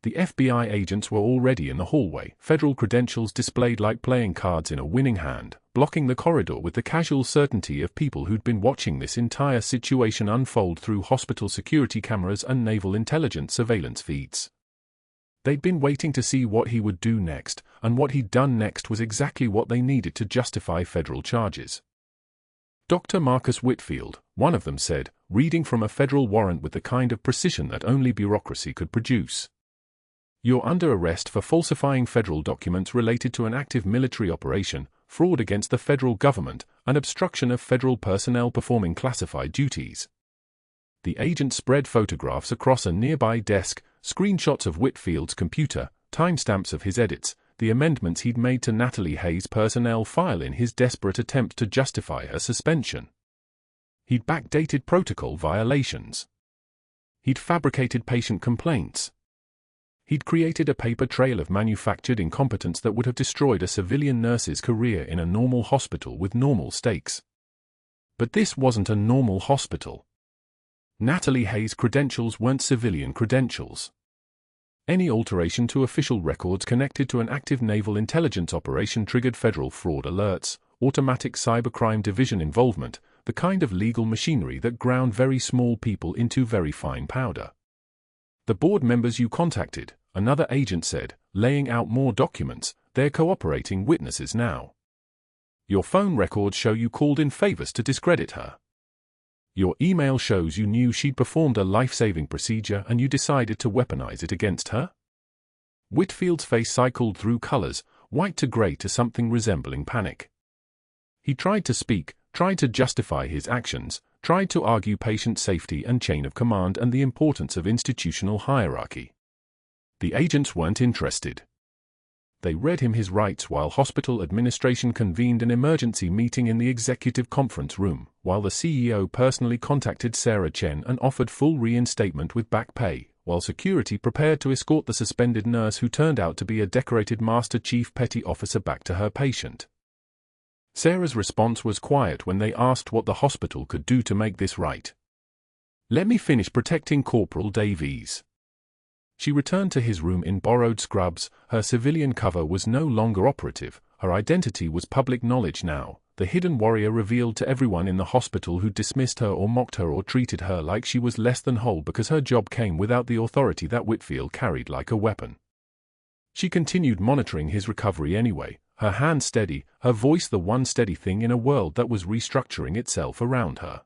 The FBI agents were already in the hallway, federal credentials displayed like playing cards in a winning hand, blocking the corridor with the casual certainty of people who'd been watching this entire situation unfold through hospital security cameras and naval intelligence surveillance feeds. They'd been waiting to see what he would do next, and what he'd done next was exactly what they needed to justify federal charges. Dr. Marcus Whitfield, one of them said, reading from a federal warrant with the kind of precision that only bureaucracy could produce. You're under arrest for falsifying federal documents related to an active military operation, fraud against the federal government, and obstruction of federal personnel performing classified duties. The agent spread photographs across a nearby desk, screenshots of Whitfield's computer, timestamps of his edits, the amendments he'd made to Natalie Hayes' personnel file in his desperate attempt to justify her suspension. He'd backdated protocol violations. He'd fabricated patient complaints. He'd created a paper trail of manufactured incompetence that would have destroyed a civilian nurse's career in a normal hospital with normal stakes. But this wasn't a normal hospital. Natalie Hayes' credentials weren't civilian credentials. Any alteration to official records connected to an active naval intelligence operation triggered federal fraud alerts, automatic cybercrime division involvement, the kind of legal machinery that ground very small people into very fine powder. The board members you contacted, another agent said, laying out more documents, they're cooperating witnesses now. Your phone records show you called in favors to discredit her. Your email shows you knew she'd performed a life-saving procedure and you decided to weaponize it against her? Whitfield's face cycled through colors, white to gray to something resembling panic. He tried to speak, tried to justify his actions, tried to argue patient safety and chain of command and the importance of institutional hierarchy. The agents weren't interested. They read him his rights while hospital administration convened an emergency meeting in the executive conference room, while the CEO personally contacted Sarah Chen and offered full reinstatement with back pay, while security prepared to escort the suspended nurse who turned out to be a decorated Master Chief Petty Officer back to her patient. Sarah's response was quiet when they asked what the hospital could do to make this right. "Let me finish protecting Corporal Davies." She returned to his room in borrowed scrubs. Her civilian cover was no longer operative, her identity was public knowledge now, the hidden warrior revealed to everyone in the hospital who dismissed her or mocked her or treated her like she was less than whole because her job came without the authority that Whitfield carried like a weapon. She continued monitoring his recovery anyway, her hand steady, her voice the one steady thing in a world that was restructuring itself around her.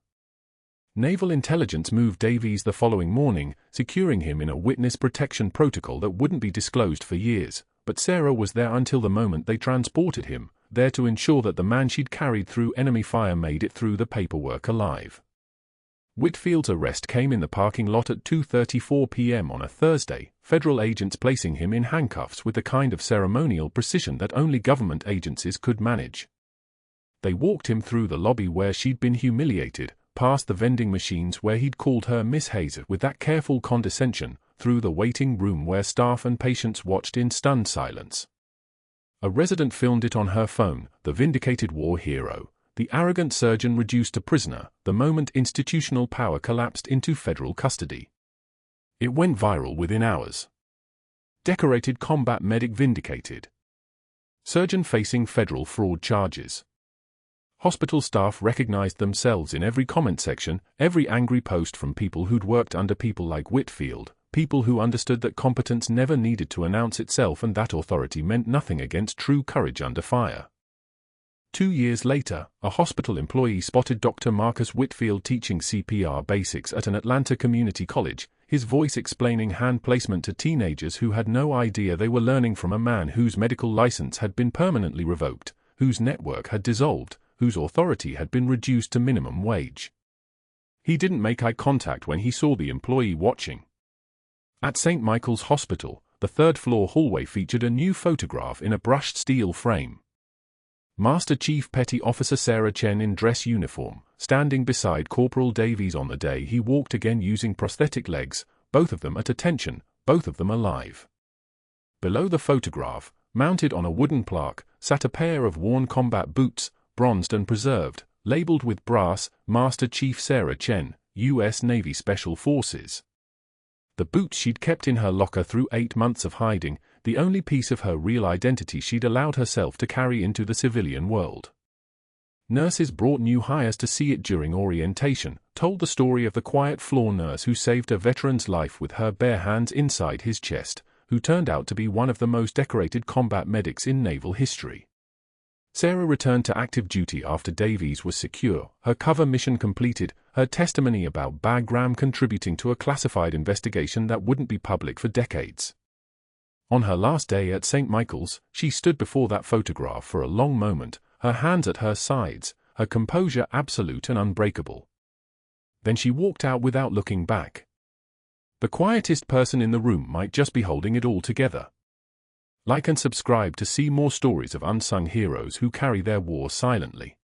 Naval Intelligence moved Davies the following morning, securing him in a witness protection protocol that wouldn't be disclosed for years, but Sarah was there until the moment they transported him, there to ensure that the man she'd carried through enemy fire made it through the paperwork alive. Whitfield's arrest came in the parking lot at 2:34 p.m. on a Thursday, federal agents placing him in handcuffs with the kind of ceremonial precision that only government agencies could manage. They walked him through the lobby where she'd been humiliated, past the vending machines where he'd called her Miss Hayes with that careful condescension, through the waiting room where staff and patients watched in stunned silence. A resident filmed it on her phone, the vindicated war hero, the arrogant surgeon reduced to prisoner, the moment institutional power collapsed into federal custody. It went viral within hours. Decorated combat medic vindicated. Surgeon facing federal fraud charges. Hospital staff recognized themselves in every comment section, every angry post from people who'd worked under people like Whitfield, people who understood that competence never needed to announce itself and that authority meant nothing against true courage under fire. 2 years later, a hospital employee spotted Dr. Marcus Whitfield teaching CPR basics at an Atlanta community college, his voice explaining hand placement to teenagers who had no idea they were learning from a man whose medical license had been permanently revoked, whose network had dissolved, whose authority had been reduced to minimum wage. He didn't make eye contact when he saw the employee watching. At St. Michael's Hospital, the third-floor hallway featured a new photograph in a brushed steel frame. Master Chief Petty Officer Sarah Chen in dress uniform, standing beside Corporal Davies on the day he walked again using prosthetic legs, both of them at attention, both of them alive. Below the photograph, mounted on a wooden plaque, sat a pair of worn combat boots, bronzed and preserved, labeled with brass, Master Chief Sarah Chen, U.S. Navy Special Forces. The boots she'd kept in her locker through 8 months of hiding, the only piece of her real identity she'd allowed herself to carry into the civilian world. Nurses brought new hires to see it during orientation, told the story of the quiet floor nurse who saved a veteran's life with her bare hands inside his chest, who turned out to be one of the most decorated combat medics in naval history. Sarah returned to active duty after Davies was secure, her cover mission completed, her testimony about Bagram contributing to a classified investigation that wouldn't be public for decades. On her last day at St. Michael's, she stood before that photograph for a long moment, her hands at her sides, her composure absolute and unbreakable. Then she walked out without looking back. The quietest person in the room might just be holding it all together. Like and subscribe to see more stories of unsung heroes who carry their war silently.